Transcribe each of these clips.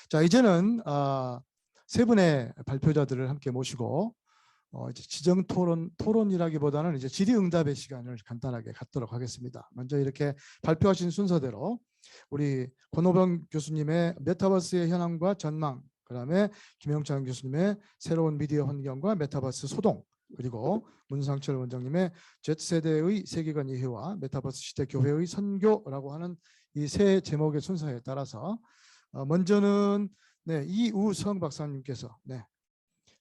자, 이제는 세 분의 발표자들을 함께 모시고 이제 지정 토론이라기보다는 이제 질의응답의 시간을 간단하게 갖도록 하겠습니다. 먼저 이렇게 발표하신 순서대로 우리 권오병 교수님의 메타버스의 현황과 전망, 그다음에 김영찬 교수님의 새로운 미디어 환경과 메타버스 소동, 그리고 문상철 원장님의 Z세대의 세계관 이해와 메타버스 시대 교회의 선교라고 하는 이 세 제목의 순서에 따라서 먼저는 이우성 박사님께서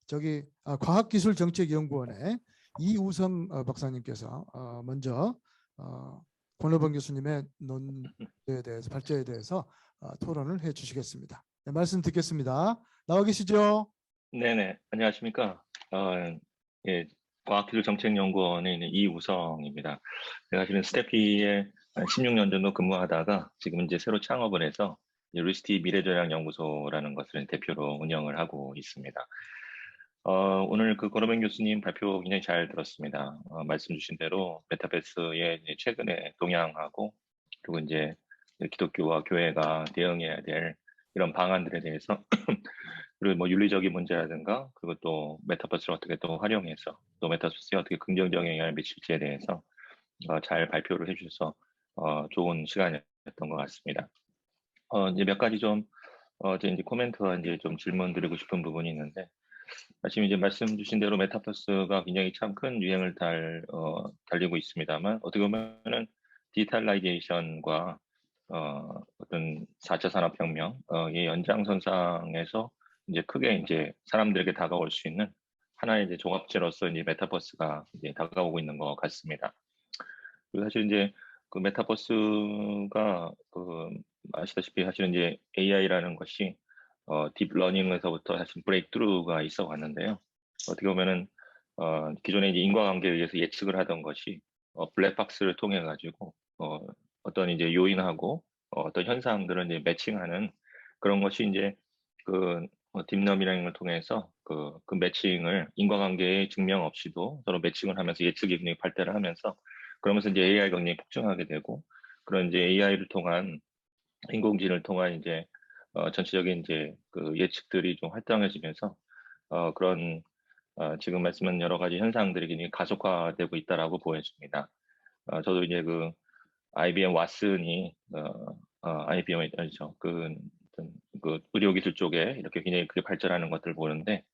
저기 과학기술정책연구원의 이우성 박사님께서 먼저 권오병 교수님의 논에 대해서 발제에 대해서 토론을 해주시겠습니다. 말씀 듣겠습니다. 나와 계시죠? 네네, 안녕하십니까. 예, 과학기술정책연구원에 있는 이우성입니다. 제가 실은 스태피에 16년 정도 근무하다가 지금 이제 새로 창업을 해서 리스티 미래전략연구소라는 것을 대표로 운영을 하고 있습니다. 오늘 그 권오병 교수님 발표 굉장히 잘 들었습니다. 말씀 주신 대로 메타버스의 최근의 동향하고 그리고 이제 기독교와 교회가 대응해야 될 이런 방안들에 대해서 그리고 뭐 윤리적인 문제라든가 그리고 또 메타버스를 어떻게 또 활용해서 또 메타버스에 어떻게 긍정적인 영향을 미칠지에 대해서 잘 발표를 해주셔서 좋은 시간이었던 것 같습니다. 이제 몇 가지 좀 이제 코멘트와 이제 좀 질문 드리고 싶은 부분이 있는데 지금 이제 말씀 주신 대로 메타버스가 굉장히 참 큰 유행을 달리고 있습니다만 어떻게 보면은 디지털라이제이션과 어떤 4차 산업혁명의 연장선상에서 이제 크게 이제 사람들에게 다가올 수 있는 하나의 이제 종합체로서 이제 메타버스가 이제 다가오고 있는 것 같습니다. 그리고 사실 이제 그 메타버스가 아시다시피 사실은 이제 AI라는 것이 딥러닝에서부터 사실 브레이크트루가 있어 왔는데요. 어떻게 보면은 기존에 이제 인과관계에 의해서 예측을 하던 것이 블랙박스를 통해 가지고 어떤 이제 요인하고 어떤 현상들을 이제 매칭하는 그런 것이 이제 딥러닝을 통해서 그 매칭을 인과관계의 증명 없이도 서로 매칭을 하면서 예측 기능이 발달을 하면서 그러면서 이제 AI 경쟁이 폭증하게 되고 그런 이제 AI를 통한 인공지능을 통한 이제 전체적인 이제 그 예측들이 좀 활성화해지면서 그런 지금 말씀한 여러 가지 현상들이 굉장히 가속화되고 있다라고 보여집니다. 저도 이제 그 IBM 왓슨이 IBM 아니죠 그 의료기술 쪽에 이렇게 굉장히 크게 발전하는 것들을 보는데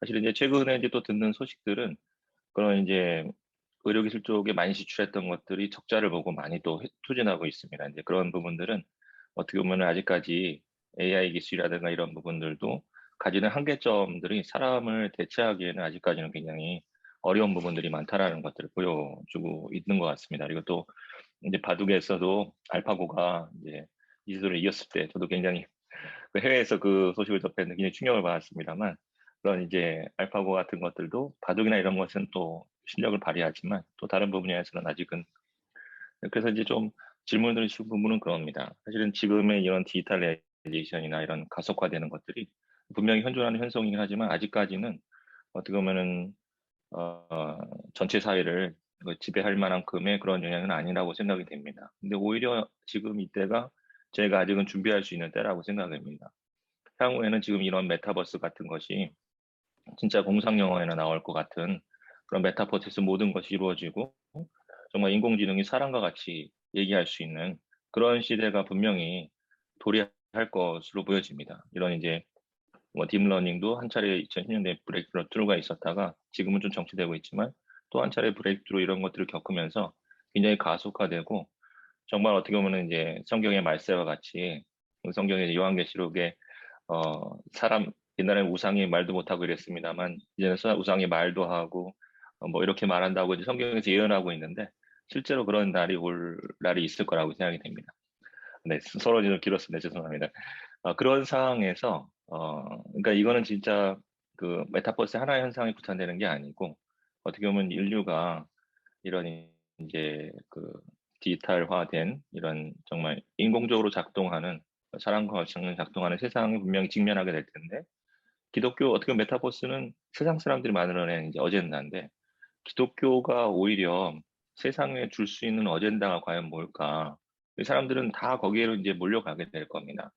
사실 이제 최근에 이제 또 듣는 소식들은 그런 이제 의료기술 쪽에 많이 지출했던 것들이 적자를 보고 많이 또 투진하고 있습니다. 이제 그런 부분들은 어떻게 보면 아직까지 AI 기술이라든가 이런 부분들도 가지는 한계점들이 사람을 대체하기에는 아직까지는 굉장히 어려운 부분들이 많다라는 것들을 보여주고 있는 것 같습니다. 그리고 또 이제 바둑에서도 알파고가 이제 이세돌을 이겼을 때 저도 굉장히 해외에서 그 소식을 접했는데 굉장히 충격을 받았습니다만 그런 이제 알파고 같은 것들도 바둑이나 이런 것은 또 실력을 발휘하지만 또 다른 부분에서는 아직은 그래서 이제 좀 질문을 주신 부분은 그겁니다. 사실은 지금의 이런 디지털라이제이션이나 이런 가속화되는 것들이 분명히 현존하는 현상이긴 하지만 아직까지는 어떻게 보면은 전체 사회를 지배할 만큼의 그런 영향은 아니라고 생각이 됩니다. 근데 오히려 지금 이때가 저희가 아직은 준비할 수 있는 때라고 생각됩니다. 향후에는 지금 이런 메타버스 같은 것이 진짜 공상 영화에나 나올 것 같은 그런 메타버스에서 모든 것이 이루어지고 정말 인공지능이 사람과 같이 얘기할 수 있는 그런 시대가 분명히 도래할 것으로 보여집니다. 이런 이제 뭐 딥러닝도 한 차례 2010년대 브레이크트루가 있었다가 지금은 좀 정체되고 있지만 또 한 차례 브레이크트루 이런 것들을 겪으면서 굉장히 가속화되고 정말 어떻게 보면 이제 성경의 말세와 같이 성경의 요한계시록에 사람 옛날에는 우상이 말도 못하고 이랬습니다만 이제는 우상이 말도 하고 뭐 이렇게 말한다고 이제 성경에서 예언하고 있는데 실제로 그런 날이 올 날이 있을 거라고 생각이 됩니다. 네, 서로 좀 길었습니다. 죄송합니다. 그런 상황에서 그러니까 이거는 진짜 그 메타버스 하나의 현상이 구현되는 게 아니고 어떻게 보면 인류가 이런 이제 그 디지털화된 이런 정말 인공적으로 작동하는 사람과 같이 작동하는 세상을 분명히 직면하게 될 텐데 기독교 어떻게 보면 메타버스는 세상 사람들이 만들어낸 이제 어젠다인데 기독교가 오히려 세상에 줄 수 있는 어젠다가 과연 뭘까? 이 사람들은 다 거기에로 이제 몰려가게 될 겁니다.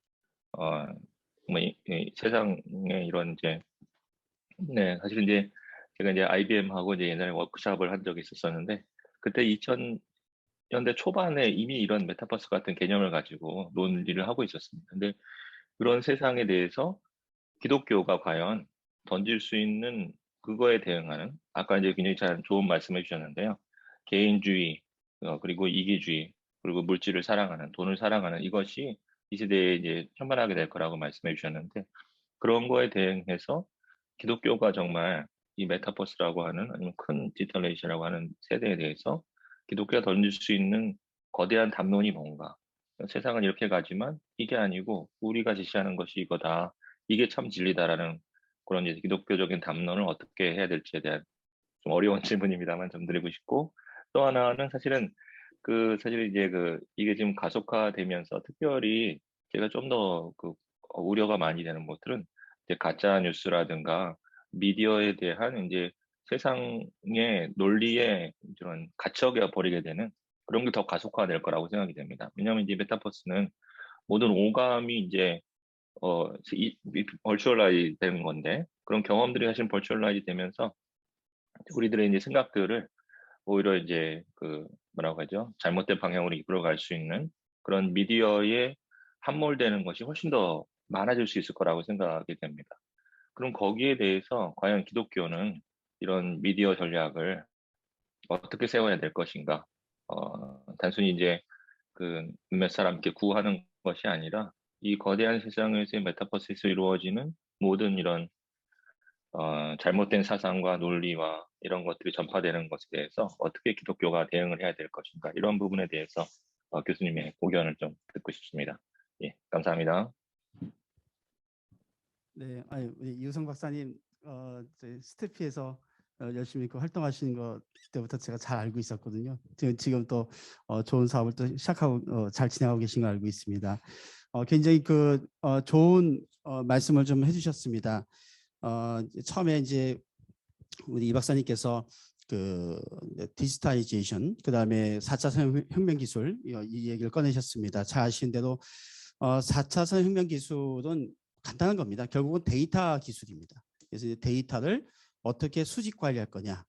이 세상에 이런 이제 네, 사실 이제 제가 이제 IBM하고 이제 옛날에 워크숍을 한 적이 있었었는데 그때 2000년대 초반에 이미 이런 메타버스 같은 개념을 가지고 논의를 하고 있었습니다. 근데 그런 세상에 대해서 기독교가 과연 던질 수 있는 그거에 대응하는 아까 이제 굉장히 잘 좋은 말씀해 주셨는데요. 개인주의, 그리고 이기주의, 그리고 물질을 사랑하는, 돈을 사랑하는 이것이 이 시대에 이제 현반하게 될 거라고 말씀해 주셨는데 그런 거에 대응해서 기독교가 정말 이 메타버스라고 하는 아니면 큰 디지털레이션이라고 하는 세대에 대해서 기독교가 던질 수 있는 거대한 담론이 뭔가? 세상은 이렇게 가지만 이게 아니고 우리가 제시하는 것이 이거다. 이게 참 진리다라는 그런 이제 기독교적인 담론을 어떻게 해야 될지에 대한 좀 어려운 질문입니다만 좀 드리고 싶고 또 하나는 사실은 사실 이제 이게 지금 가속화되면서 특별히 제가 좀 더 우려가 많이 되는 것들은 이제 가짜 뉴스라든가 미디어에 대한 이제 세상의 논리에 이런 갇혀가 버리게 되는 그런 게 더 가속화될 거라고 생각이 됩니다. 왜냐하면 이제 메타버스는 모든 오감이 이제 벌추얼라이즈 되는 건데 그런 경험들이 사실 벌추얼라이즈 되면서 우리들의 이제 생각들을 오히려 이제 뭐라고 하죠? 잘못된 방향으로 이끌어갈 수 있는 그런 미디어에 함몰되는 것이 훨씬 더 많아질 수 있을 거라고 생각이 됩니다. 그럼 거기에 대해서 과연 기독교는 이런 미디어 전략을 어떻게 세워야 될 것인가? 단순히 이제 몇몇 사람께 구하는 것이 아니라 이 거대한 세상에서의 메타버스에서 이루어지는 모든 이런 잘못된 사상과 논리와 이런 것들이 전파되는 것에 대해서 어떻게 기독교가 대응을 해야 될 것인가 이런 부분에 대해서 교수님의 고견을 좀 듣고 싶습니다. 예, 감사합니다. 네, 아니, 우리 이우성 박사님 저희 스태피에서 열심히 활동하시는 거 그때부터 제가 잘 알고 있었거든요. 지금 또 좋은 사업을 또 시작하고 잘 진행하고 계신 걸 알고 있습니다. 굉장히 좋은 말씀을 좀 해주셨습니다. 처음에 이제 우리 이 박사님께서 디지털라이제이션, 그다음에 4차 산업혁명 기술 이 얘기를 꺼내셨습니다. 잘 아시는 대로 4차 산업혁명 기술은 간단한 겁니다. 결국은 데이터 기술입니다. 그래서 이제 데이터를 어떻게 수집 관리할 거냐,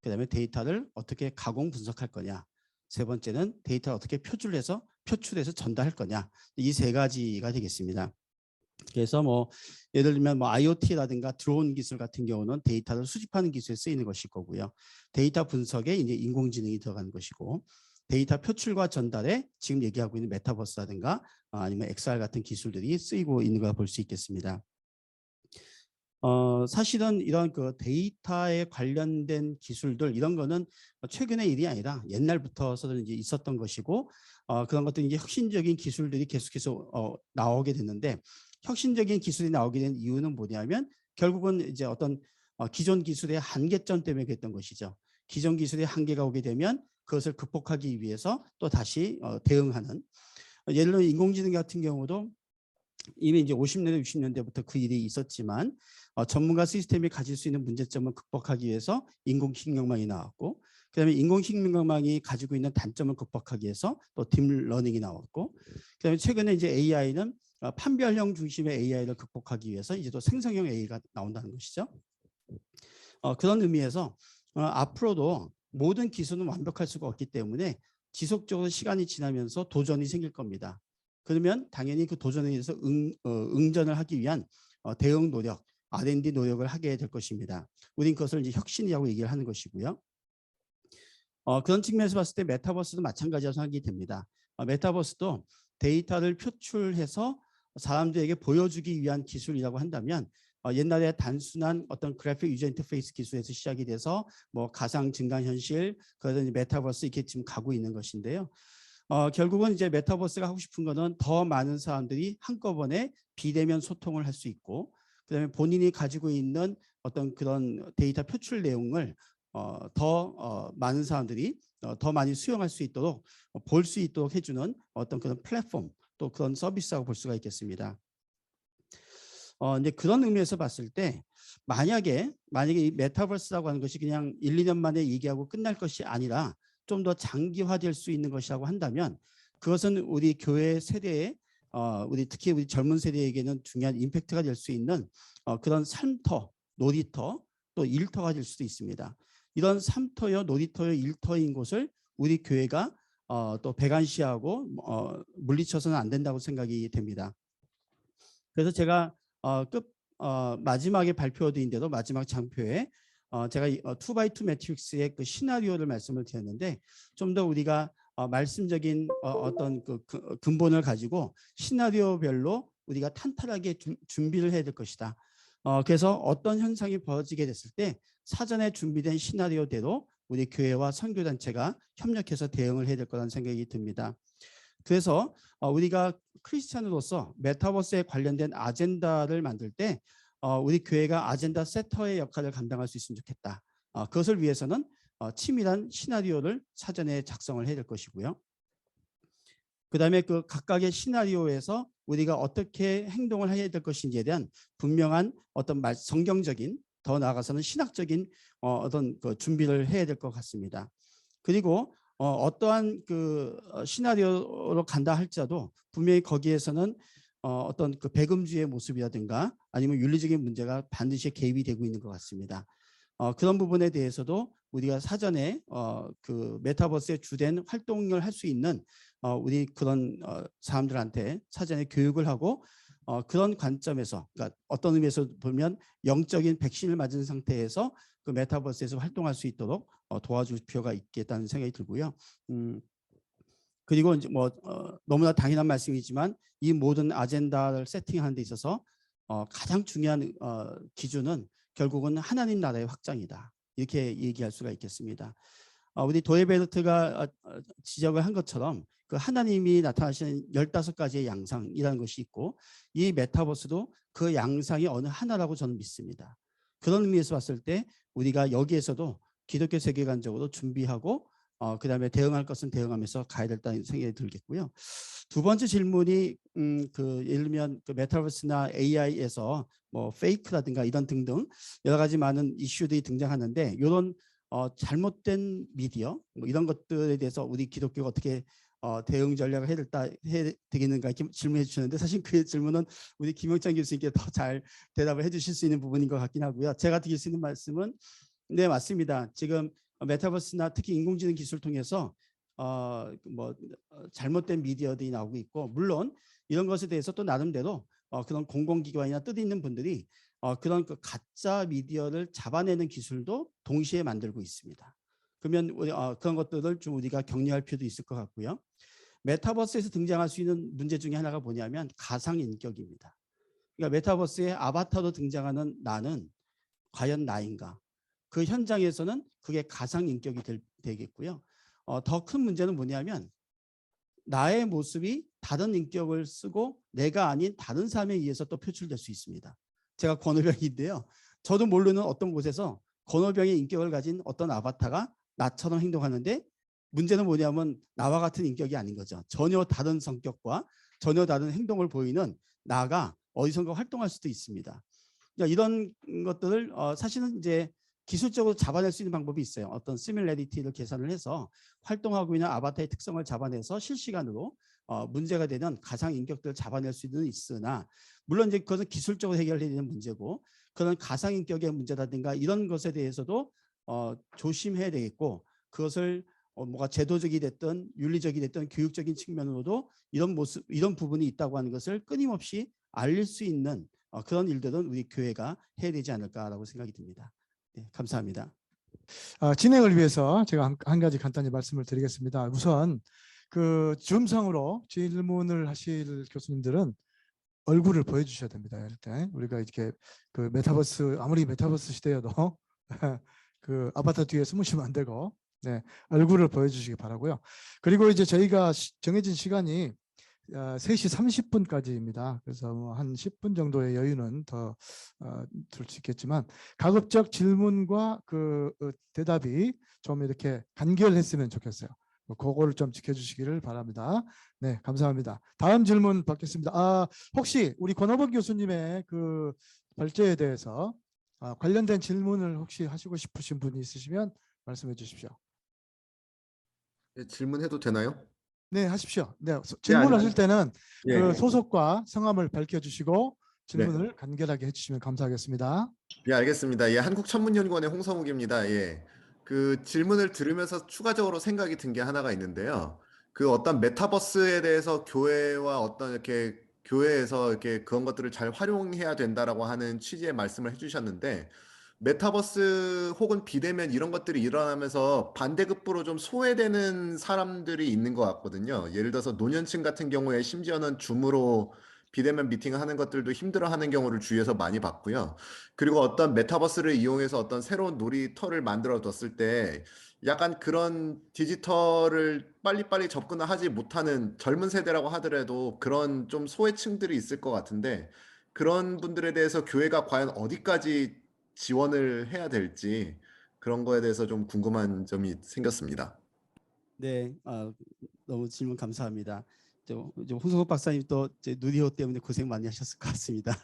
그다음에 데이터를 어떻게 가공 분석할 거냐, 세 번째는 데이터를 어떻게 표출해서 전달할 거냐, 이 세 가지가 되겠습니다. 그래서 예를 들면 IoT라든가 드론 기술 같은 경우는 데이터를 수집하는 기술에 쓰이는 것일 거고요. 데이터 분석에 이제 인공지능이 들어가는 것이고, 데이터 표출과 전달에 지금 얘기하고 있는 메타버스라든가 아니면 XR 같은 기술들이 쓰이고 있는 걸 볼 수 있겠습니다. 사실은 이런 데이터에 관련된 기술들 이런 거는 최근의 일이 아니라 옛날부터서는 이제 있었던 것이고, 그런 것들이 이제 혁신적인 기술들이 계속해서 나오게 됐는데, 혁신적인 기술이 나오게 된 이유는 뭐냐면 결국은 이제 어떤 기존 기술의 한계점 때문에 그랬던 것이죠. 기존 기술의 한계가 오게 되면 그것을 극복하기 위해서 또 다시 대응하는, 예를 들어 인공지능 같은 경우도 이미 이제 50년대, 60년대부터 그 일이 있었지만 전문가 시스템이 가질 수 있는 문제점을 극복하기 위해서 인공신경망이 나왔고, 그다음에 인공신경망이 가지고 있는 단점을 극복하기 위해서 또 딥러닝이 나왔고, 그다음에 최근에 이제 AI는 판별형 중심의 AI를 극복하기 위해서 이제 또 생성형 AI가 나온다는 것이죠. 그런 의미에서 앞으로도 모든 기술은 완벽할 수가 없기 때문에 지속적으로 시간이 지나면서 도전이 생길 겁니다. 그러면 당연히 그 도전에 의해서 응전을 하기 위한 대응 노력, R&D 노력을 하게 될 것입니다. 우린 그것을 이제 혁신이라고 얘기를 하는 것이고요. 그런 측면에서 봤을 때 메타버스도 마찬가지라고 생각이 됩니다. 메타버스도 데이터를 표출해서 사람들에게 보여주기 위한 기술이라고 한다면, 옛날에 단순한 어떤 그래픽 유저 인터페이스 기술에서 시작이 돼서 가상 증강현실, 그러다 메타버스 이렇게 지금 가고 있는 것인데요. 결국은 이제 메타버스가 하고 싶은 거는 더 많은 사람들이 한꺼번에 비대면 소통을 할 수 있고, 그다음에 본인이 가지고 있는 어떤 그런 데이터 표출 내용을 더 많은 사람들이 더 많이 수용할 수 있도록 볼 수 있도록 해주는 어떤 그런 플랫폼, 또 그런 서비스라고 볼 수가 있겠습니다. 이제 그런 의미에서 봤을 때 만약에 이 메타버스라고 하는 것이 그냥 1, 2년 만에 얘기하고 끝날 것이 아니라 좀 더 장기화될 수 있는 것이라고 한다면, 그것은 우리 교회 세대에 우리 특히 우리 젊은 세대에게는 중요한 임팩트가 될 수 있는 그런 삶터, 놀이터, 또 일터가 될 수도 있습니다. 이런 삶터여 놀이터여 일터인 곳을 우리 교회가 또 배관시하고 물리쳐서는 안 된다고 생각이 됩니다. 그래서 제가 마지막에 발표드린 대로 마지막 장표에 제가 2x2 매트릭스의 그 시나리오를 말씀을 드렸는데 좀 더 우리가 말씀적인 어떤 그 근본을 가지고 시나리오별로 우리가 탄탄하게 준비를 해야 될 것이다. 그래서 어떤 현상이 벌어지게 됐을 때 사전에 준비된 시나리오대로 우리 교회와 선교단체가 협력해서 대응을 해야 될 거라는 생각이 듭니다. 그래서 우리가 크리스찬으로서 메타버스에 관련된 아젠다를 만들 때 우리 교회가 아젠다 세터의 역할을 감당할 수 있으면 좋겠다. 그것을 위해서는 치밀한 시나리오를 사전에 작성을 해야 될 것이고요. 그다음에 그 각각의 시나리오에서 우리가 어떻게 행동을 해야 될 것인지에 대한 분명한 어떤 성경적인 더 나아가서는 신학적인 어떤 그 준비를 해야 될 것 같습니다. 그리고 어떠한 그 시나리오로 간다 할지라도 분명히 거기에서는 어떤 그 배금주의 모습이라든가 아니면 윤리적인 문제가 반드시 개입이 되고 있는 것 같습니다. 그런 부분에 대해서도 우리가 사전에 그 메타버스의 주된 활동을 할 수 있는 우리 그런 사람들한테 사전에 교육을 하고 그런 관점에서 그러니까 어떤 의미에서 보면 영적인 백신을 맞은 상태에서 그 메타버스에서 활동할 수 있도록 도와줄 필요가 있겠다는 생각이 들고요. 그리고 이제 뭐 너무나 당연한 말씀이지만 이 모든 아젠다를 세팅하는 데 있어서 가장 중요한 기준은 결국은 하나님 나라의 확장이다. 이렇게 얘기할 수가 있겠습니다. 우리 도에베르트가 지적을 한 것처럼 그 하나님이 나타나시는 15가지의 양상이라는 것이 있고 이 메타버스도 그 양상이 어느 하나라고 저는 믿습니다. 그런 의미에서 봤을 때 우리가 여기에서도 기독교 세계관적으로 준비하고 그다음에 대응할 것은 대응하면서 가야 된다는 생각이 들겠고요. 두 번째 질문이 그 예를 들면 그 메타버스나 AI에서 뭐 페이크라든가 이런 등등 여러 가지 많은 이슈들이 등장하는데 이런 잘못된 미디어 뭐 이런 것들에 대해서 우리 기독교가 어떻게 대응 전략을 해야 되겠는가 이렇게 질문해 주셨는데 사실 그 질문은 우리 김영찬 교수님께 더 잘 대답을 해 주실 수 있는 부분인 것 같긴 하고요. 제가 드릴 수 있는 말씀은 네 맞습니다. 지금 메타버스나 특히 인공지능 기술을 통해서 잘못된 미디어들이 나오고 있고 물론 이런 것에 대해서 또 나름대로 그런 공공기관이나 뜻 있는 분들이 그런 그 가짜 미디어를 잡아내는 기술도 동시에 만들고 있습니다. 그러면 그런 것들을 좀 우리가 격려할 필요도 있을 것 같고요. 메타버스에서 등장할 수 있는 문제 중에 하나가 뭐냐면 가상인격입니다. 그러니까 메타버스에 아바타로 등장하는 나는 과연 나인가? 그 현장에서는 그게 가상인격이 되겠고요. 더 큰 문제는 뭐냐면 나의 모습이 다른 인격을 쓰고 내가 아닌 다른 사람에 의해서 또 표출될 수 있습니다. 제가 권오병인데요. 저도 모르는 어떤 곳에서 권오병의 인격을 가진 어떤 아바타가 나처럼 행동하는데 문제는 뭐냐면 나와 같은 인격이 아닌 거죠. 전혀 다른 성격과 전혀 다른 행동을 보이는 나가 어디선가 활동할 수도 있습니다. 그러니까 이런 것들을 사실은 이제 기술적으로 잡아낼 수 있는 방법이 있어요. 어떤 시뮬레리티를 계산을 해서 활동하고 있는 아바타의 특성을 잡아내서 실시간으로 문제가 되는 가상 인격들을 잡아낼 수는 있으나 물론 이제 그것은 기술적으로 해결해야 되는 문제고 그런 가상 인격의 문제라든가 이런 것에 대해서도 조심해야 되겠고 그것을 뭐가 제도적이 됐든 윤리적이 됐든 교육적인 측면으로도 이런 부분이 있다고 하는 것을 끊임없이 알릴 수 있는 그런 일들은 우리 교회가 해야 되지 않을까라고 생각이 듭니다. 네, 감사합니다. 진행을 위해서 제가 한 가지 간단히 말씀을 드리겠습니다. 우선 그 줌상으로 질문을 하실 교수님들은 얼굴을 보여주셔야 됩니다. 이럴 때 우리가 이렇게 그 메타버스 아무리 메타버스 시대여도 그 아바타 뒤에 숨으시면 안 되고 네, 얼굴을 보여주시기 바라고요. 그리고 이제 저희가 정해진 시간이 3시 30분까지입니다. 그래서 뭐 한 10분 정도의 여유는 더 둘 수 있겠지만 가급적 질문과 그 대답이 좀 이렇게 간결했으면 좋겠어요. 그거를 좀 지켜주시기를 바랍니다. 네, 감사합니다. 다음 질문 받겠습니다. 혹시 우리 권오범 교수님의 그 발제에 대해서 관련된 질문을 혹시 하시고 싶으신 분이 있으시면 말씀해 주십시오. 네, 질문해도 되나요? 네, 하십시오. 네, 네, 질문하실 때는 예, 그 소속과 성함을 밝혀주시고 네. 질문을 간결하게 해주시면 감사하겠습니다. 예, 알겠습니다. 예, 한국천문연구원의 홍성욱입니다. 예, 그 질문을 들으면서 추가적으로 생각이 든 게 하나가 있는데요. 그 어떤 메타버스에 대해서 교회와 어떤 이렇게 교회에서 이렇게 그런 것들을 잘 활용해야 된다라고 하는 취지의 말씀을 해주셨는데, 메타버스 혹은 비대면 이런 것들이 일어나면서 반대급부로 좀 소외되는 사람들이 있는 것 같거든요. 예를 들어서 노년층 같은 경우에 심지어는 줌으로 비대면 미팅을 하는 것들도 힘들어하는 경우를 주위에서 많이 봤고요. 그리고 어떤 메타버스를 이용해서 어떤 새로운 놀이터를 만들어 뒀을 때 약간 그런 디지털을 빨리빨리 접근을 하지 못하는 젊은 세대라고 하더라도 그런 좀 소외층들이 있을 것 같은데 그런 분들에 대해서 교회가 과연 어디까지 지원을 해야 될지 그런 거에 대해서 좀 궁금한 점이 생겼습니다. 네, 너무 질문 감사합니다. 홍성욱 박사님 또 누리호 때문에 고생 많이 하셨을 것 같습니다.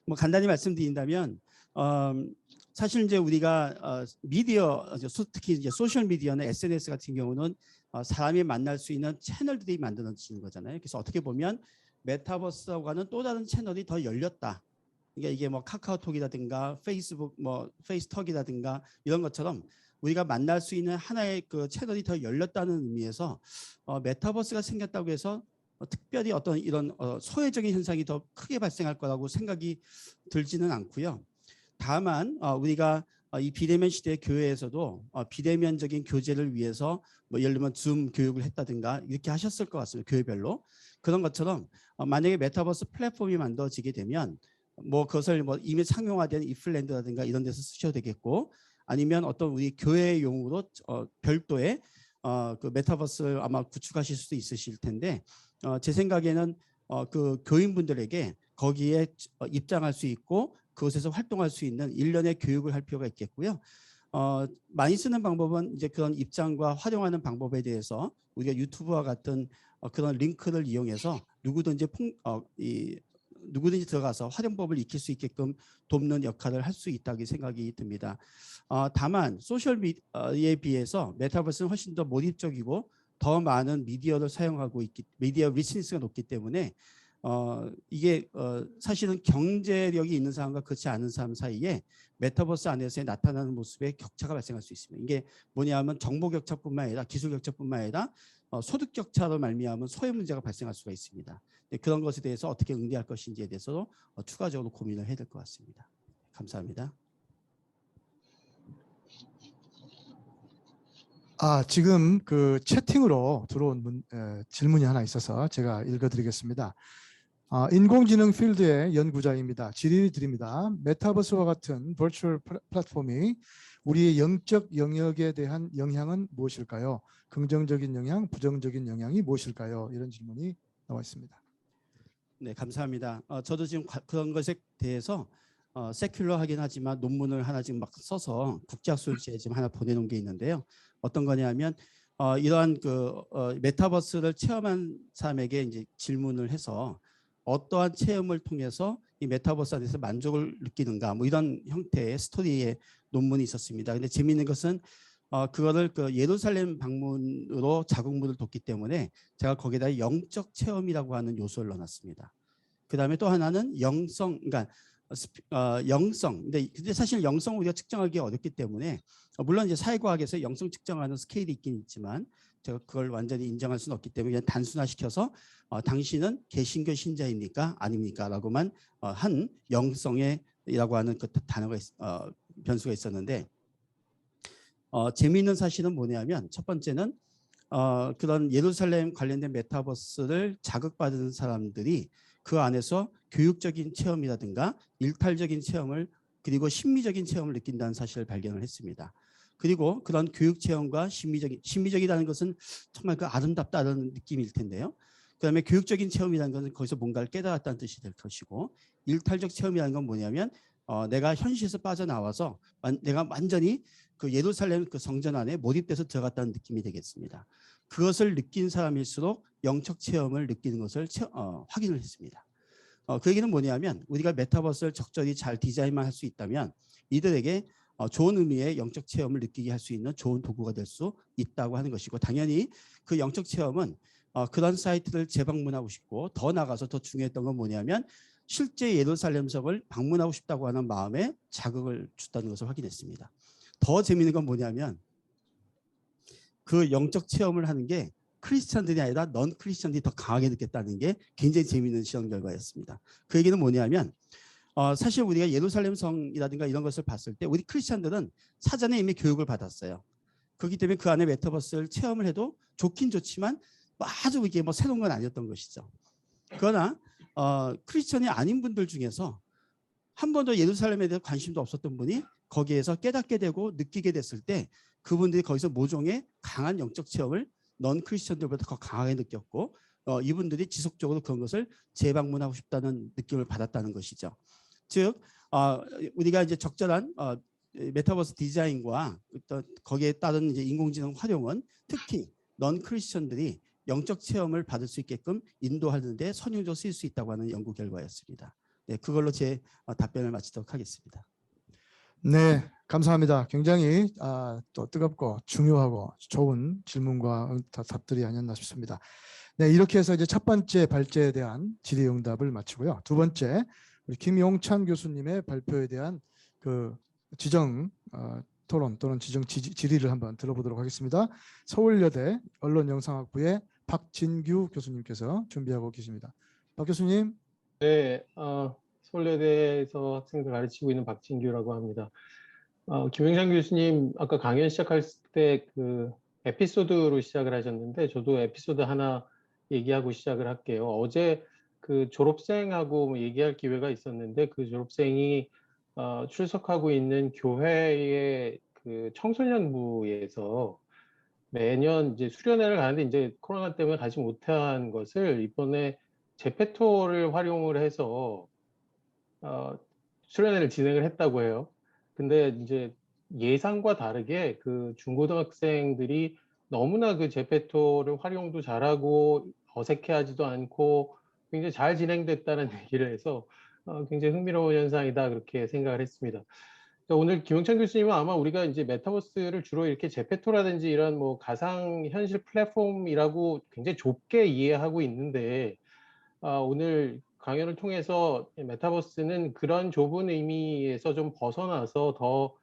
뭐 간단히 말씀드린다면 사실 이제 우리가 미디어 특히 이제 소셜 미디어나 SNS 같은 경우는 사람이 만날 수 있는 채널들이 만들어지는 거잖아요. 그래서 어떻게 보면 메타버스라고 하는 또 다른 채널이 더 열렸다. 그러니까 이게 뭐 카카오톡이라든가 페이스북, 뭐 페이스톡이라든가 이런 것처럼 우리가 만날 수 있는 하나의 그 채널이 더 열렸다는 의미에서 메타버스가 생겼다고 해서 특별히 어떤 이런 소외적인 현상이 더 크게 발생할 거라고 생각이 들지는 않고요. 다만 우리가 이 비대면 시대 교회에서도 비대면적인 교제를 위해서 뭐 예를 들면 줌 교육을 했다든가 이렇게 하셨을 것 같습니다. 교회별로. 그런 것처럼 만약에 메타버스 플랫폼이 만들어지게 되면 뭐 그것을 뭐 이미 상용화된 이플랜드라든가 이런 데서 쓰셔도 되겠고 아니면 어떤 우리 교회용으로 별도의 그 메타버스를 아마 구축하실 수도 있으실 텐데 제 생각에는 그 교인분들에게 거기에 입장할 수 있고 그곳에서 활동할 수 있는 일련의 교육을 할 필요가 있겠고요. 많이 쓰는 방법은 이제 그런 입장과 활용하는 방법에 대해서 우리가 유튜브와 같은 그런 링크를 이용해서 누구든지 들어가서 활용법을 익힐 수 있게끔 돕는 역할을 할 수 있다고 생각이 듭니다. 다만 소셜 미디어에 비해서 메타버스는 훨씬 더 몰입적이고 더 많은 미디어를 사용하고 미디어 리스니스가 높기 때문에 이게 사실은 경제력이 있는 사람과 그렇지 않은 사람 사이에 메타버스 안에서 나타나는 모습에 격차가 발생할 수 있습니다. 이게 뭐냐면 정보 격차뿐만 아니라 기술 격차뿐만 아니라 소득 격차로 말미암은 소외 문제가 발생할 수가 있습니다. 그런 것에 대해서 어떻게 응대할 것인지에 대해서도 추가적으로 고민을 해야 될 것 같습니다. 감사합니다. 지금 그 채팅으로 들어온 질문이 하나 있어서 제가 읽어드리겠습니다. 인공지능 필드의 연구자입니다. 질의 드립니다. 메타버스와 같은 버추얼 플랫폼이 우리의 영적 영역에 대한 영향은 무엇일까요? 긍정적인 영향, 부정적인 영향이 무엇일까요? 이런 질문이 나와 있습니다. 네, 감사합니다. 저도 지금 그런 것에 대해서 세큘러하긴 하지만 논문을 하나 지금 막 써서 국제학술지에 지금 하나 보내놓은 게 있는데요. 어떤 거냐면 이러한 그 메타버스를 체험한 사람에게 이제 질문을 해서 어떠한 체험을 통해서 이 메타버스 안에서 만족을 느끼는가 뭐 이런 형태의 스토리의 논문이 있었습니다. 근데 재미있는 것은 그거를 그 예루살렘 방문으로 자국문을 뒀기 때문에 제가 거기다 영적 체험이라고 하는 요소를 넣어놨습니다. 그 다음에 또 하나는 영성, 그러니까 영성. 근데 사실 영성을 우리가 측정하기 어렵기 때문에 물론 이제 사회과학에서 영성 측정하는 스케일이 있긴 있지만 제가 그걸 완전히 인정할 수는 없기 때문에 그냥 단순화시켜서 당신은 개신교 신자입니까? 아닙니까? 라고만 한 영성이라고 하는 그 단어가 변수가 있었는데 재미있는 사실은 뭐냐면 첫 번째는 그런 예루살렘 관련된 메타버스를 자극받은 사람들이 그 안에서 교육적인 체험이라든가 일탈적인 체험을 그리고 심미적인 체험을 느낀다는 사실을 발견을 했습니다. 그리고 그런 교육 체험과 심미적이라는 것은 정말 그 아름답다는 느낌일 텐데요. 그다음에 교육적인 체험이라는 것은 거기서 뭔가를 깨달았다는 뜻이 될 것이고 일탈적 체험이라는 건 뭐냐면 내가 현실에서 빠져나와서 내가 완전히 그 예루살렘 그 성전 안에 몰입돼서 들어갔다는 느낌이 되겠습니다. 그것을 느낀 사람일수록 영적 체험을 느끼는 것을 확인을 했습니다. 그 얘기는 뭐냐면 우리가 메타버스를 적절히 잘 디자인만 할 수 있다면 이들에게 좋은 의미의 영적 체험을 느끼게 할 수 있는 좋은 도구가 될 수 있다고 하는 것이고, 당연히 그 영적 체험은 그런 사이트를 재방문하고 싶고, 더 나가서 더 중요했던 건 뭐냐면 실제 예루살렘 성을 방문하고 싶다고 하는 마음에 자극을 줬다는 것을 확인했습니다. 더 재미있는 건 뭐냐면 그 영적 체험을 하는 게 크리스찬들이 아니라 넌 크리스찬들이 더 강하게 느꼈다는 게 굉장히 재미있는 실험 결과였습니다. 그 얘기는 뭐냐면 사실 우리가 예루살렘 성이라든가 이런 것을 봤을 때 우리 크리스찬들은 사전에 이미 교육을 받았어요. 그렇기 때문에 그 안에 메타버스를 체험을 해도 좋긴 좋지만 아주 이게 뭐 새로운 건 아니었던 것이죠. 그러나 크리스천이 아닌 분들 중에서 한 번도 예루살렘에 대해서 관심도 없었던 분이 거기에서 깨닫게 되고 느끼게 됐을 때 그분들이 거기서 모종의 강한 영적 체험을 넌 크리스천들보다 더 강하게 느꼈고 이분들이 지속적으로 그런 것을 재방문하고 싶다는 느낌을 받았다는 것이죠. 즉 우리가 이제 적절한 메타버스 디자인과 거기에 따른 이제 인공지능 활용은 특히 넌 크리스천들이 영적 체험을 받을 수 있게끔 인도하는 데 선용적으로 쓰일 수 있다고 하는 연구 결과였습니다. 네, 그걸로 제 답변을 마치도록 하겠습니다. 네, 감사합니다. 굉장히 또 뜨겁고 중요하고 좋은 질문과 답들이 아니었나 싶습니다. 네, 이렇게 해서 이제 첫 번째 발제에 대한 질의응답을 마치고요. 두 번째, 우리 김용찬 교수님의 발표에 대한 그 지정 토론 또는 지정 질의를 한번 들어보도록 하겠습니다. 서울여대 언론영상학부의 박진규 교수님께서 준비하고 계십니다. 박 교수님. 네, 서울여대에서 학생들 가르치고 있는 박진규라고 합니다. 김영찬 교수님 아까 강연 시작할 때 그 에피소드로 시작을 하셨는데 저도 에피소드 하나 얘기하고 시작을 할게요. 어제 그 졸업생하고 뭐 얘기할 기회가 있었는데 그 졸업생이 출석하고 있는 교회의 그 청소년부에서 매년 이제 수련회를 가는데 이제 코로나 때문에 가지 못한 것을 이번에 제페토를 활용을 해서 수련회를 진행을 했다고 해요. 근데 이제 예상과 다르게 그 중고등학생들이 너무나 그 제페토를 활용도 잘하고 어색해하지도 않고 굉장히 잘 진행됐다는 얘기를 해서 굉장히 흥미로운 현상이다 그렇게 생각을 했습니다. 오늘 김영찬 교수님은 아마 우리가 이제 메타버스를 주로 이렇게 제페토라든지 이런 뭐 가상현실 플랫폼이라고 굉장히 좁게 이해하고 있는데 오늘 강연을 통해서 메타버스는 그런 좁은 의미에서 좀 벗어나서 더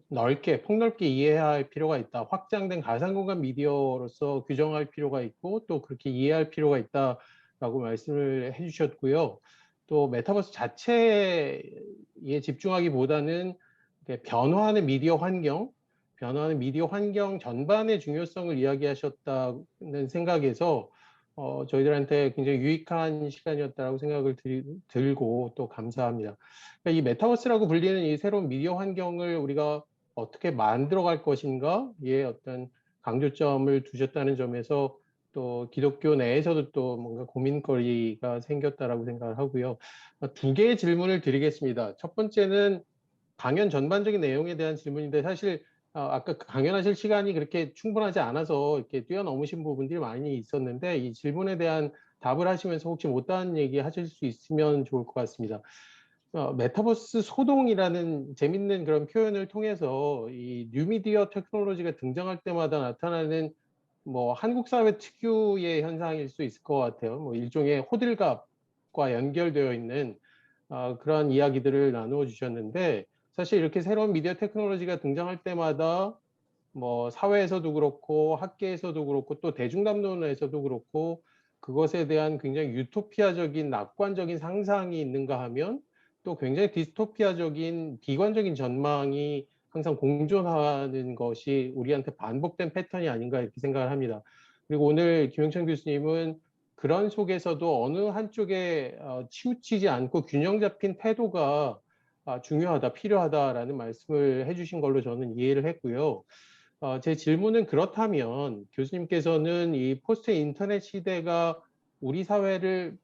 넓게 폭넓게 이해해야 할 필요가 있다. 확장된 가상공간 미디어로서 규정할 필요가 있고 또 그렇게 이해할 필요가 있다라고 말씀을 해주셨고요. 또 메타버스 자체에 집중하기보다는 변화하는 미디어 환경 전반의 중요성을 이야기하셨다는 생각에서 저희들한테 굉장히 유익한 시간이었다고 생각을 들고 또 감사합니다. 그러니까 이 메타버스라고 불리는 이 새로운 미디어 환경을 우리가 어떻게 만들어갈 것인가에 어떤 강조점을 두셨다는 점에서 또 기독교 내에서도 또 뭔가 고민거리가 생겼다라고 생각을 하고요. 두 개의 질문을 드리겠습니다. 첫 번째는 강연 전반적인 내용에 대한 질문인데 사실 아까 강연하실 시간이 그렇게 충분하지 않아서 이렇게 뛰어넘으신 부분들이 많이 있었는데 이 질문에 대한 답을 하시면서 혹시 못다한 얘기 하실 수 있으면 좋을 것 같습니다. 메타버스 소동이라는 재밌는 그런 표현을 통해서 이 뉴미디어 테크놀로지가 등장할 때마다 나타나는 뭐 한국 사회 특유의 현상일 수 있을 것 같아요. 뭐 일종의 호들갑과 연결되어 있는 그런 이야기들을 나누어 주셨는데 사실 이렇게 새로운 미디어 테크놀로지가 등장할 때마다 뭐 사회에서도 그렇고 학계에서도 그렇고 또 대중담론에서도 그렇고 그것에 대한 굉장히 유토피아적인 낙관적인 상상이 있는가 하면 또 굉장히 디스토피아적인 비관적인 전망이 항상 공존하는 것이 우리한테 반복된 패턴이 아닌가 이렇게 생각을 합니다. 그리고 오늘 김영찬 교수님은 그런 속에서도 어느 한쪽에 치우치지 않고 균형 잡힌 태도가 중요하다, 필요하다라는 말씀을 해주신 걸로 저는 이해를 했고요. 제 질문은 그렇다면 교수님께서는 이 포스트 인터넷 시대가 우리 사회를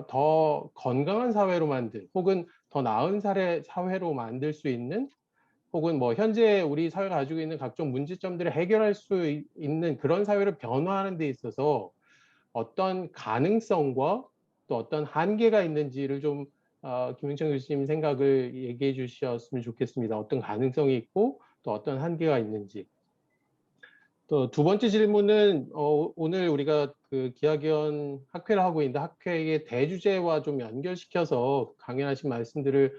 더 건강한 사회로 만든 혹은 더 나은 사회로 만들 수 있는 혹은 뭐 현재 우리 사회가 가지고 있는 각종 문제점들을 해결할 수 있는 그런 사회로 변화하는 데 있어서 어떤 가능성과 또 어떤 한계가 있는지를 좀 김영천 교수님 생각을 얘기해 주셨으면 좋겠습니다. 어떤 가능성이 있고 또 어떤 한계가 있는지. 또 두 번째 질문은 오늘 우리가 그 기하견 학회를 하고 있는데 학회의 대주제와 좀 연결시켜서 강연하신 말씀들을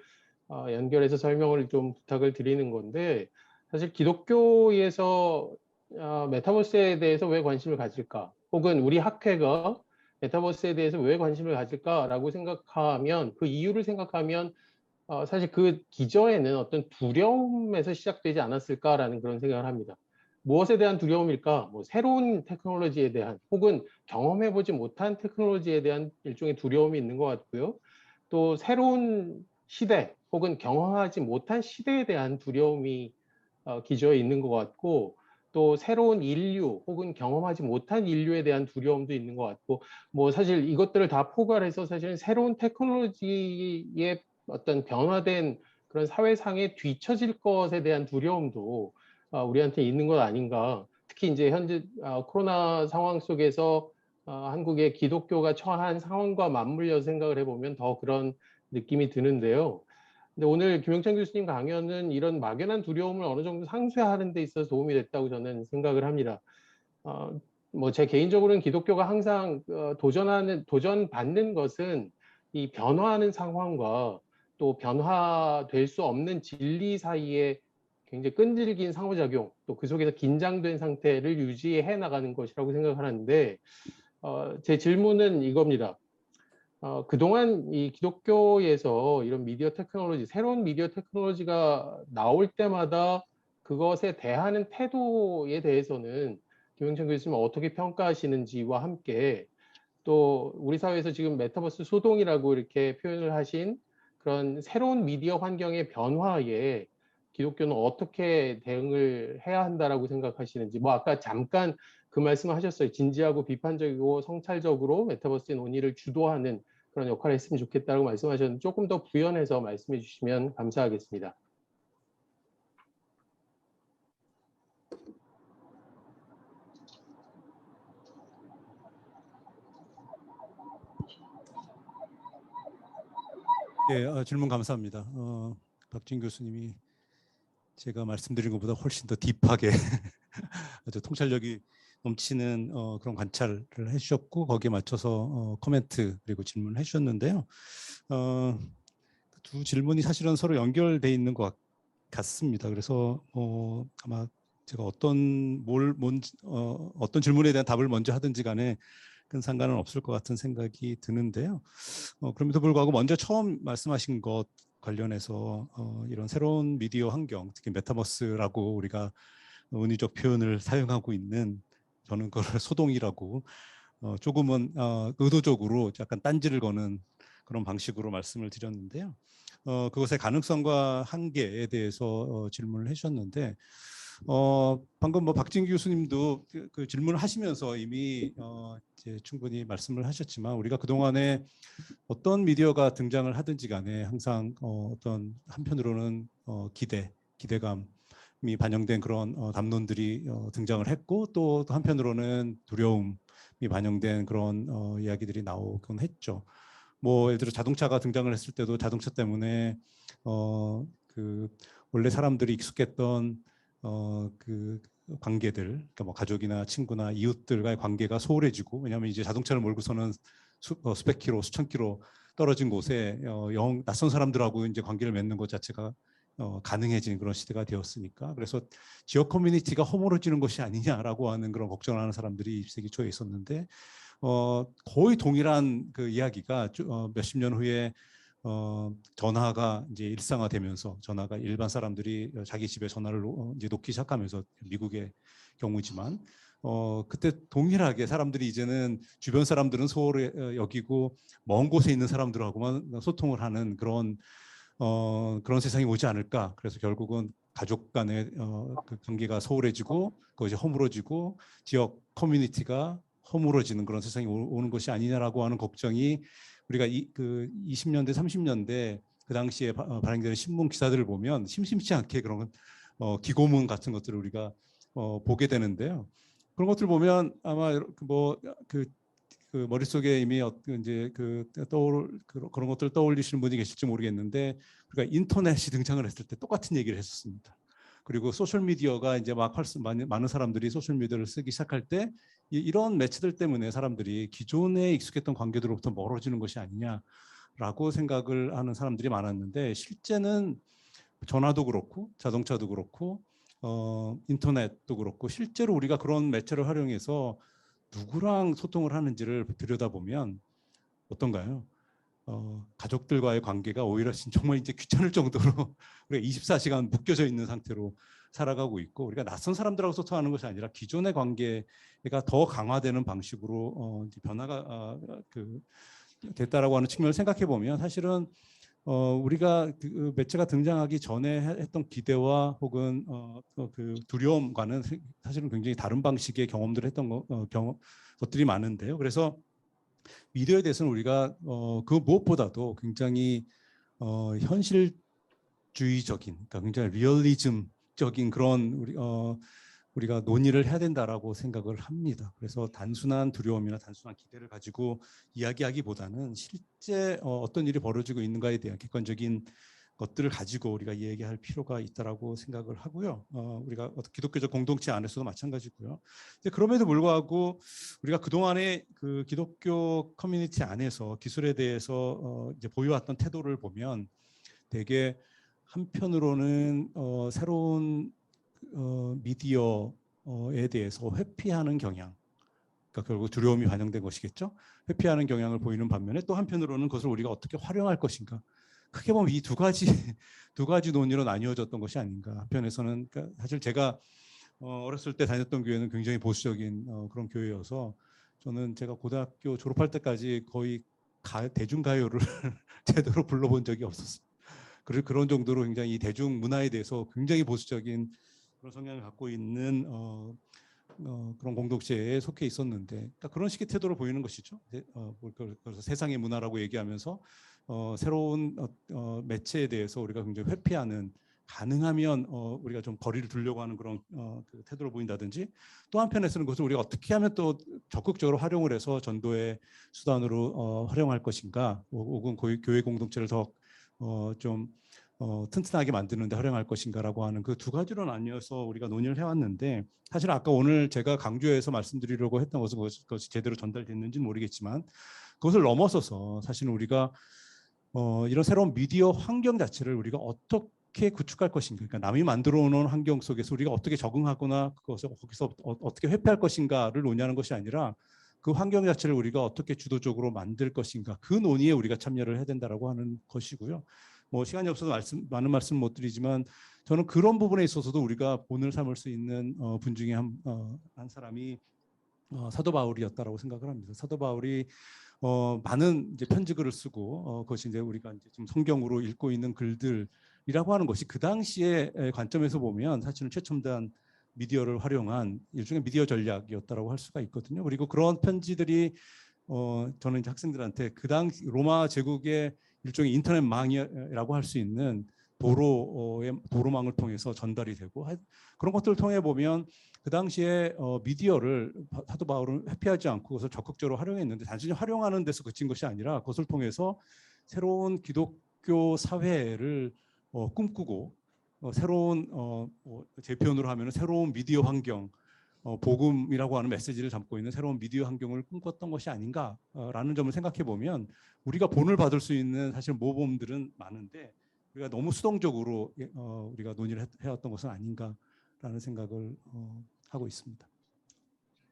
연결해서 설명을 좀 부탁을 드리는 건데, 사실 기독교에서 메타버스에 대해서 왜 관심을 가질까? 혹은 우리 학회가 메타버스에 대해서 왜 관심을 가질까라고 생각하면, 그 이유를 생각하면 사실 그 기저에는 어떤 두려움에서 시작되지 않았을까라는 그런 생각을 합니다. 무엇에 대한 두려움일까? 뭐 새로운 테크놀로지에 대한, 혹은 경험해보지 못한 테크놀로지에 대한 일종의 두려움이 있는 것 같고요. 또 새로운 시대, 혹은 경험하지 못한 시대에 대한 두려움이 기저에 있는 것 같고, 또 새로운 인류, 혹은 경험하지 못한 인류에 대한 두려움도 있는 것 같고, 뭐 사실 이것들을 다 포괄해서 사실은 새로운 테크놀로지의 어떤 변화된 그런 사회상에 뒤처질 것에 대한 두려움도 우리한테 있는 것 아닌가. 특히 이제 현재 코로나 상황 속에서 한국의 기독교가 처한 상황과 맞물려 생각을 해보면 더 그런 느낌이 드는데요. 근데 오늘 김영찬 교수님 강연은 이런 막연한 두려움을 어느 정도 상쇄하는 데 있어서 도움이 됐다고 저는 생각을 합니다. 뭐 제 개인적으로는 기독교가 항상 도전받는 것은 이 변화하는 상황과 또 변화될 수 없는 진리 사이에 굉장히 끈질긴 상호작용, 또 그 속에서 긴장된 상태를 유지해 나가는 것이라고 생각하는데, 제 질문은 이겁니다. 그동안 이 기독교에서 이런 미디어 테크놀로지, 새로운 미디어 테크놀로지가 나올 때마다 그것에 대하는 태도에 대해서는 김영천 교수님 어떻게 평가하시는지와 함께, 또 우리 사회에서 지금 메타버스 소동이라고 이렇게 표현을 하신 그런 새로운 미디어 환경의 변화에 기독교는 어떻게 대응을 해야 한다라고 생각하시는지, 뭐 아까 잠깐 그 말씀을 하셨어요. 진지하고 비판적이고 성찰적으로 메타버스의 논의를 주도하는 그런 역할을 했으면 좋겠다고 말씀하셨는데, 조금 더 부연해서 말씀해 주시면 감사하겠습니다. 예, 질문 감사합니다. 박진 교수님이 제가 말씀드린 것보다 훨씬 더 딥하게 아주 통찰력이 넘치는 그런 관찰을 해주셨고, 거기에 맞춰서 코멘트 그리고 질문을 해주셨는데요. 두 질문이 사실은 서로 연결돼 있는 것 같습니다. 그래서 아마 제가 어떤 질문에 대한 답을 먼저 하든지 간에 큰 상관은 없을 것 같은 생각이 드는데요. 그럼에도 불구하고 먼저 처음 말씀하신 것 관련해서 이런 새로운 미디어 환경, 특히 메타버스라고 우리가 은유적 표현을 사용하고 있는, 저는 그걸 소동이라고 조금은 의도적으로 약간 딴지를 거는 그런 방식으로 말씀을 드렸는데요. 그것의 가능성과 한계에 대해서 질문을 해주셨는데, 방금 뭐 박진기 교수님도 그 질문을 하시면서 이미 이제 충분히 말씀을 하셨지만, 우리가 그동안에 어떤 미디어가 등장을 하든지 간에 항상 어떤 한편으로는 기대감이 반영된 그런 담론들이 등장을 했고, 또 한편으로는 두려움이 반영된 그런 이야기들이 나오곤 했죠. 뭐 예를 들어 자동차가 등장을 했을 때도 자동차 때문에 그 원래 사람들이 익숙했던 그 관계들, 그러니까 뭐 가족이나 친구나 이웃들과의 관계가 소홀해지고, 왜냐하면 이제 자동차를 몰고서는 수백 킬로, 수천 킬로 떨어진 곳에 낯선 사람들하고 이제 관계를 맺는 것 자체가 가능해진 그런 시대가 되었으니까, 그래서 지역 커뮤니티가 허물어지는 것이 아니냐라고 하는 그런 걱정을 하는 사람들이 20세기 초에 있었는데, 거의 동일한 그 이야기가 몇십 년 후에 전화가 이제 일상화되면서, 전화가 일반 사람들이 자기 집에 전화를 이제 놓기 시작하면서, 미국의 경우지만 그때 동일하게 사람들이 이제는 주변 사람들은 소홀히 여기고 먼 곳에 있는 사람들하고만 소통을 하는 그런 세상이 오지 않을까. 그래서 결국은 가족 간의 그 관계가 소홀해지고 그것이 허물어지고 지역 커뮤니티가 허물어지는 그런 세상이 오는 것이 아니냐라고 하는 걱정이, 우리가 그 20년대 30년대 그 당시에 발행되는 신문 기사들을 보면 심심치 않게 그런 기고문 같은 것들을 우리가 보게 되는데요. 그런 것들 보면 아마 뭐 그 그 머릿속에 이미 이제 그런 것들 떠올리시는 분이 계실지 모르겠는데, 그러니까 인터넷이 등장을 했을 때 똑같은 얘기를 했었습니다. 그리고 소셜 미디어가 이제 막 많은 사람들이 소셜 미디어를 쓰기 시작할 때 이런 매체들 때문에 사람들이 기존에 익숙했던 관계들로부터 멀어지는 것이 아니냐라고 생각을 하는 사람들이 많았는데, 실제는 전화도 그렇고 자동차도 그렇고 인터넷도 그렇고 실제로 우리가 그런 매체를 활용해서 누구랑 소통을 하는지를 들여다보면 어떤가요? 가족들과의 관계가 오히려 정말 이제 귀찮을 정도로 우리가 24시간 묶여져 있는 상태로 살아가고 있고, 우리가 낯선 사람들하고 소통하는 것이 아니라 기존의 관계가 더 강화되는 방식으로 이제 변화가 됐다라고 하는 측면을 생각해 보면, 사실은 우리가 그 매체가 등장하기 전에 했던 기대와 혹은 그 두려움과는 사실은 굉장히 다른 방식의 경험들을 했던 것들이 많은데요. 그래서 미디어에 대해서는 우리가 그 무엇보다도 굉장히 현실주의적인, 그러니까 굉장히 리얼리즘적인 그런 우리가 논의를 해야 된다라고 생각을 합니다. 그래서 단순한 두려움이나 단순한 기대를 가지고 이야기하기보다는 실제 어떤 일이 벌어지고 있는가에 대한 객관적인 것들을 가지고 우리가 이야기할 필요가 있다라고 생각을 하고요. 우리가 기독교적 공동체 안에서도 마찬가지고요. 그럼에도 불구하고 우리가 그동안에 그 기독교 커뮤니티 안에서 기술에 대해서 이제 보여왔던 태도를 보면, 되게 한편으로는 새로운 미디어에 대해서 회피하는 경향, 그러니까 결국 두려움이 반영된 것이겠죠. 회피하는 경향을 보이는 반면에, 또 한편으로는 그것을 우리가 어떻게 활용할 것인가. 크게 보면 이 두 가지 논의로 나뉘어졌던 것이 아닌가. 한편에서는 그러니까 사실 제가 어렸을 때 다녔던 교회는 굉장히 보수적인 그런 교회여서, 저는 제가 고등학교 졸업할 때까지 거의 대중가요를 제대로 불러본 적이 없었어요. 그런 정도로 굉장히 이 대중문화에 대해서 굉장히 보수적인 그런 성향을 갖고 있는 그런 공동체에 속해 있었는데, 그러니까 그런 식의 태도를 보이는 것이죠. 그래서 세상의 문화라고 얘기하면서 새로운 매체에 대해서 우리가 굉장히 회피하는, 가능하면 우리가 좀 거리를 두려고 하는 그런 그 태도를 보인다든지, 또 한편에서는 그것을 우리가 어떻게 하면 또 적극적으로 활용을 해서 전도의 수단으로 활용할 것인가, 혹은 교회 공동체를 더 좀 튼튼하게 만드는 데 활용할 것인가라고 하는 그 두 가지로 나뉘어서 우리가 논의를 해왔는데, 사실 아까 오늘 제가 강조해서 말씀드리려고 했던 것은 그것이 제대로 전달됐는지는 모르겠지만, 그것을 넘어서서 사실은 우리가 이런 새로운 미디어 환경 자체를 우리가 어떻게 구축할 것인가, 그러니까 남이 만들어 놓은 환경 속에서 우리가 어떻게 적응하거나 그것을 거기서 어떻게 회피할 것인가를 논의하는 것이 아니라, 그 환경 자체를 우리가 어떻게 주도적으로 만들 것인가, 그 논의에 우리가 참여를 해야 된다라고 하는 것이고요. 뭐 시간이 없어서 많은 말씀 못 드리지만, 저는 그런 부분에 있어서도 우리가 본을 삼을 수 있는 분 중에 한 사람이 사도 바울이었다라고 생각을 합니다. 사도 바울이 많은 이제 편지글을 쓰고 그것이 이제 우리가 이제 지금 성경으로 읽고 있는 글들이라고 하는 것이 그 당시의 관점에서 보면 사실은 최첨단 미디어를 활용한 일종의 미디어 전략이었다라고 할 수가 있거든요. 그리고 그런 편지들이 저는 이제 학생들한테 그 당시 로마 제국의 일종의 인터넷망이라고 할 수 있는 도로망을 통해서 전달이 되고, 그런 것들을 통해 보면 그 당시에 미디어를 사도 바울은 회피하지 않고 그것을 적극적으로 활용했는데, 단순히 활용하는 데서 그친 것이 아니라 그것을 통해서 새로운 기독교 사회를 꿈꾸고, 새로운 제 표현으로 하면 새로운 미디어 환경, 복음이라고 하는 메시지를 담고 있는 새로운 미디어 환경을 꿈꿨던 것이 아닌가라는 점을 생각해 보면, 우리가 본을 받을 수 있는 사실 모범들은 많은데 우리가 너무 수동적으로 우리가 논의를 해왔던 것은 아닌가라는 생각을 하고 있습니다.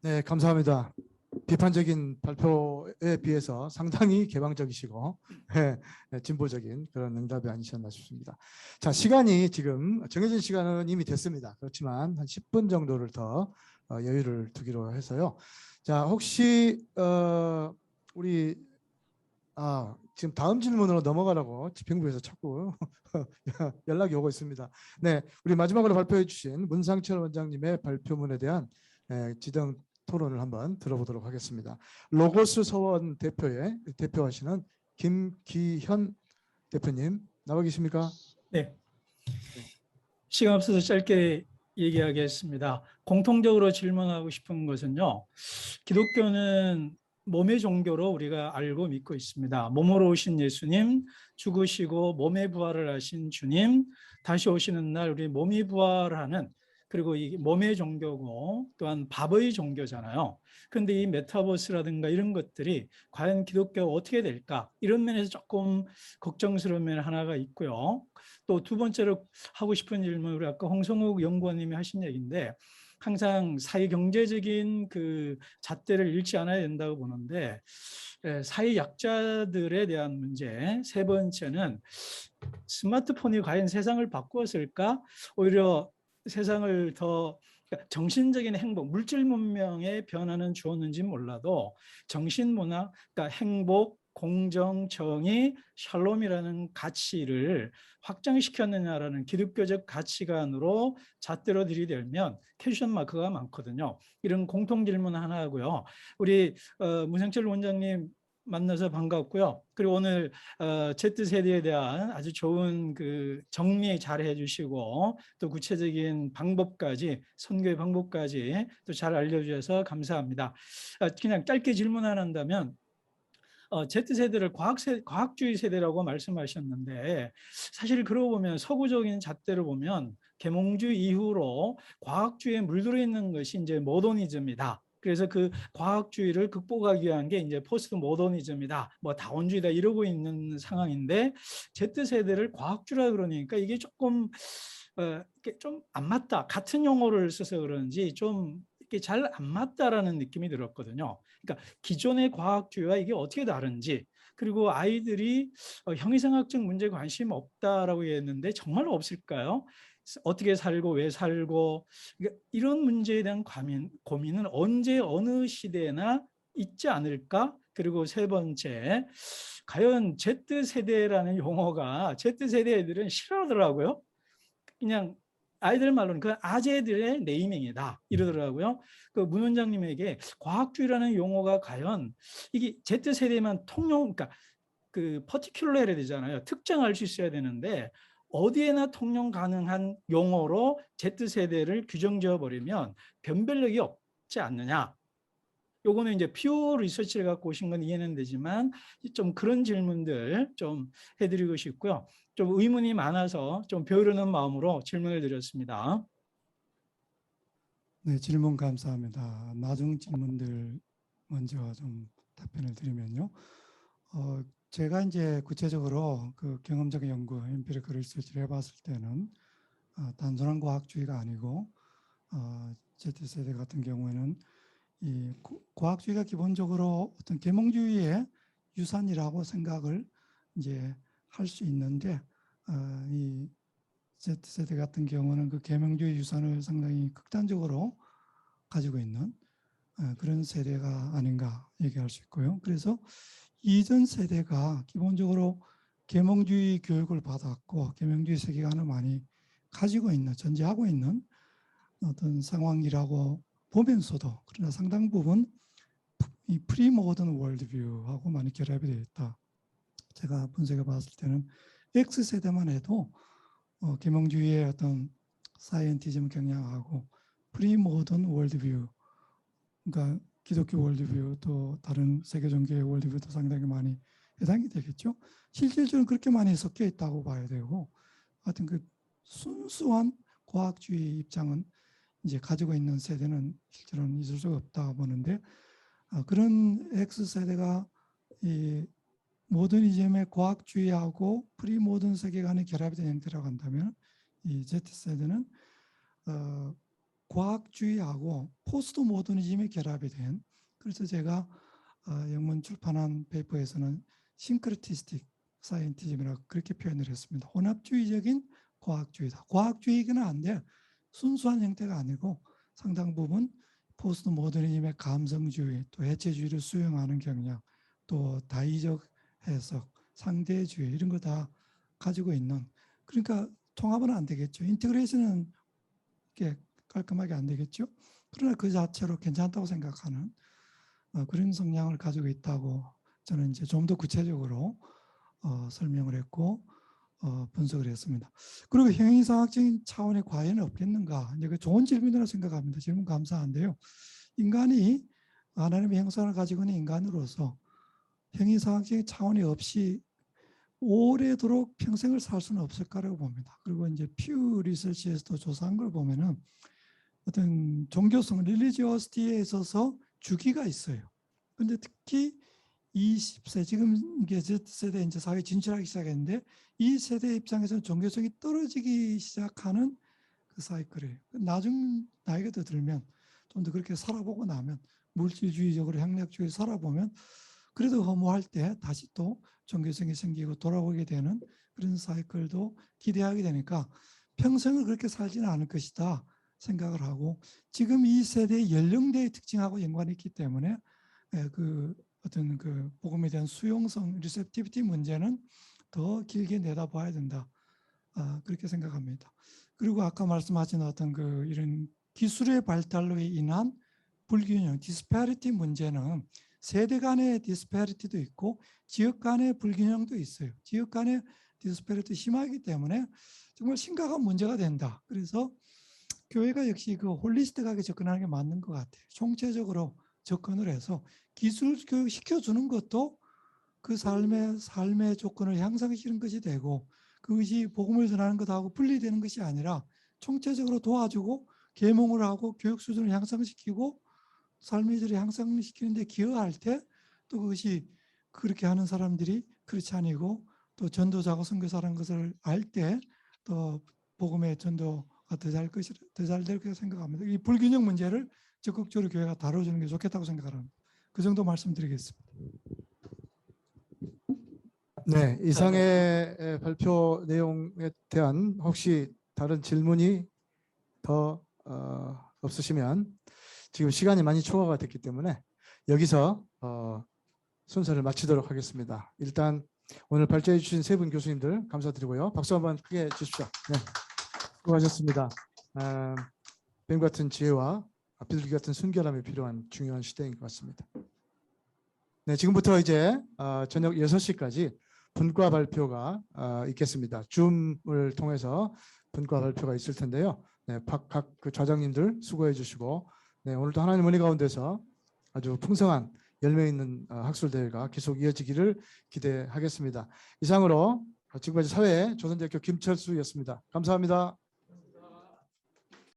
네, 감사합니다. 비판적인 발표에 비해서 상당히 개방적이시고 진보적인 그런 응답이 아니셨나 싶습니다. 자, 시간이 지금 정해진 시간은 이미 됐습니다. 그렇지만 한 10분 정도를 더 여유를 두기로 해서요. 자, 혹시 우리 지금 다음 질문으로 넘어가라고 집행부에서 자꾸 연락이 오고 있습니다. 네, 우리 마지막으로 발표해 주신 문상철 원장님의 발표문에 대한 지정 토론을 한번 들어보도록 하겠습니다. 로고스 서원 대표하시는 김기현 대표님 나와 계십니까? 네. 시간 없어서 짧게 얘기하겠습니다. 공통적으로 질문하고 싶은 것은요. 기독교는 몸의 종교로 우리가 알고 믿고 있습니다. 몸으로 오신 예수님, 죽으시고 몸의 부활을 하신 주님, 다시 오시는 날 우리 몸이 부활하는, 그리고 이 몸의 종교고 또한 밥의 종교잖아요. 그런데 이 메타버스라든가 이런 것들이 과연 기독교가 어떻게 될까? 이런 면에서 조금 걱정스러운 면 하나가 있고요. 또 두 번째로 하고 싶은 질문, 우리 아까 홍성욱 연구원님이 하신 얘기인데, 항상 사회 경제적인 그 잣대를 잃지 않아야 된다고 보는데, 사회 약자들에 대한 문제. 세 번째는 스마트폰이 과연 세상을 바꾸었을까? 오히려 세상을 더 정신적인 행복, 물질 문명의 변화는 주었는지 몰라도 정신 문화, 그러니까 행복, 공정, 정의, 샬롬이라는 가치를 확장시켰느냐라는 기독교적 가치관으로 잣대로 들이대면 퀘스천 마크가 많거든요. 이런 공통 질문 하나 하고요. 우리 문상철 원장님 만나서 반갑고요. 그리고 오늘 Z세대에 대한 아주 좋은 그 정리 잘 해주시고 또 구체적인 방법까지, 선교의 방법까지 또 잘 알려주셔서 감사합니다. 그냥 짧게 질문 하나 한다면, Z세대를 과학주의 세대라고 말씀하셨는데, 사실 그러고 보면 서구적인 잣대로 보면 계몽주의 이후로 과학주의에 물들어 있는 것이 이제 모더니즘이다. 그래서 그 과학주의를 극복하기 위한 게 이제 포스트 모더니즘이다, 뭐 다원주의다 이러고 있는 상황인데, Z세대를 과학주의라 그러니까 이게 조금 좀 안 맞다. 같은 용어를 써서 그런지 좀 이렇게 잘 안 맞다라는 느낌이 들었거든요. 그러니까 기존의 과학주의와 이게 어떻게 다른지, 그리고 아이들이 형이상학적 문제에 관심 없다라고 했는데 정말로 없을까요? 어떻게 살고 왜 살고, 그러니까 이런 문제에 대한 고민은 언제 어느 시대나 있지 않을까? 그리고 세 번째, 과연 Z세대라는 용어가 Z세대 애들은 싫어하더라고요. 그냥 아이들 말로는 그 아재들의 네이밍이다 이러더라고요. 그 문 원장님에게 과학주의라는 용어가 과연 이게 Z세대만 통용, 그러니까 그 퍼티큘러 해야 되잖아요. 특정할 수 있어야 되는데 어디에나 통용 가능한 용어로 Z세대를 규정지어 버리면 변별력이 없지 않느냐. 요거는 이제 퓨어 리서치를 갖고 오신 건 이해는 되지만 좀 그런 질문들 좀 해드리고 싶고요. 좀 의문이 많아서 좀 배우려는 마음으로 질문을 드렸습니다. 네, 질문 감사합니다. 나중 질문들 먼저 좀 답변을 드리면요. 제가 이제 구체적으로 그 경험적 연구, empirical research를 해봤을 때는 단순한 과학주의가 아니고 Z세대 같은 경우에는 이 과학주의가 기본적으로 어떤 계몽주의의 유산이라고 생각을 이제 할 수 있는데, 이 Z세대 같은 경우는 그 계몽주의 유산을 상당히 극단적으로 가지고 있는 그런 세대가 아닌가 얘기할 수 있고요. 그래서 이전 세대가 기본적으로 계몽주의 교육을 받았고 계몽주의 세계관을 많이 가지고 있는, 전제하고 있는 어떤 상황이라고 보면서도, 그러나 상당 부분 이 프리모던 월드뷰하고 많이 결합이 되어 있다. 제가 분석해 봤을 때는 X세대만 해도 계몽주의의 어떤 사이언티즘 경향하고 프리모던 월드뷰, 그러니까 기독교 월드뷰 또 다른 세계 종교의 월드뷰도 상당히 많이 해당이 되겠죠. 실질적으로 그렇게 많이 섞여 있다고 봐야 되고, 하여튼 그 순수한 과학주의 입장은 이제 가지고 있는 세대는 실제로는 있을 수가 없다 보는데, 그런 X세대가 이 모더니즘의 과학주의하고 프리모던 세계관의 결합이 된 형태라고 한다면, 이 Z세대는 과학주의하고 포스트 모더니즘의 결합이 된, 그래서 제가 영문 출판한 페이퍼에서는 싱크레티스틱 사이언티즘이라고 그렇게 표현을 했습니다. 혼합주의적인 과학주의다. 과학주의는 한데 순수한 형태가 아니고 상당 부분 포스트 모더니즘의 감성주의, 또 해체주의를 수용하는 경향, 또 다의적 해석, 상대주의 이런 거 다 가지고 있는, 그러니까 통합은 안 되겠죠. 인테그레이션은 이렇게 깔끔하게 안 되겠죠. 그러나 그 자체로 괜찮다고 생각하는 그런 성향을 가지고 있다고 저는 이제 좀 더 구체적으로 설명을 했고 분석을 했습니다. 그리고 형이상학적인 차원의 과외는 없겠는가? 이제 그 좋은 질문이라고 생각합니다. 질문 감사한데요. 인간이 하나님의 형상을 가지고 있는 인간으로서 형이상학적인 차원이 없이 오래도록 평생을 살 수는 없을 거라고 봅니다. 그리고 이제 퓨 리서치에서도 조사한 걸 보면은 어떤 종교성, 릴리지어스티에 있어서 주기가 있어요. 근데 특히 20세, 지금 이게 Z세대 이제 사회에 진출하기 시작했는데 이 세대 입장에서는 종교성이 떨어지기 시작하는 그 사이클이에요. 나중 나이가 더 들면 좀 더 그렇게 살아보고 나면 물질주의적으로 향락주의 살아보면 그래도 허무할 때 다시 또 종교성이 생기고 돌아오게 되는 그런 사이클도 기대하게 되니까 평생을 그렇게 살지는 않을 것이다 생각을 하고 지금 이 세대의 연령대의 특징하고 연관이 있기 때문에 그 어떤 그 복음에 대한 수용성, 리셉티비티 문제는 더 길게 내다봐야 된다. 그렇게 생각합니다. 그리고 아까 말씀하신 어떤 그 이런 기술의 발달로 인한 불균형, 디스패리티 문제는 세대 간의 디스패리티도 있고 지역 간의 불균형도 있어요. 지역 간의 디스패리티 심하기 때문에 정말 심각한 문제가 된다. 그래서 교회가 역시 그 홀리스틱하게 접근하는 게 맞는 것 같아요. 총체적으로 접근을 해서 기술 교육 시켜주는 것도 그 삶의 조건을 향상시키는 것이 되고 그것이 복음을 전하는 것하고 분리되는 것이 아니라 총체적으로 도와주고 계몽을 하고 교육 수준을 향상시키고 삶의 질을 향상시키는 데 기여할 때 또 그것이 그렇게 하는 사람들이 그렇지 아니고 또 전도자고 선교사라는 것을 알 때 또 복음의 전도가 더 잘 될 거라고 생각합니다. 이 불균형 문제를 적극적으로 교회가 다뤄주는 게 좋겠다고 생각합니다. 그 정도 말씀드리겠습니다. 네, 이상의 발표 내용에 대한 혹시 다른 질문이 더 없으시면 지금 시간이 많이 초과가 됐기 때문에 여기서 순서를 마치도록 하겠습니다. 일단 오늘 발제해 주신 세 분 교수님들 감사드리고요. 박수 한번 크게 주십시오. 네, 수고하셨습니다. 뱀 같은 지혜와 비둘기 같은 순결함이 필요한 중요한 시대인 것 같습니다. 네, 지금부터 이제 저녁 6시까지 분과 발표가 있겠습니다. 줌을 통해서 분과 발표가 있을 텐데요. 네, 각 그 좌장님들 수고해 주시고 네, 오늘도 하나님 은혜 가운데서 아주 풍성한 열매 있는 학술 대회가 계속 이어지기를 기대하겠습니다. 이상으로 지금까지 사회 조선대학교 김철수였습니다. 감사합니다.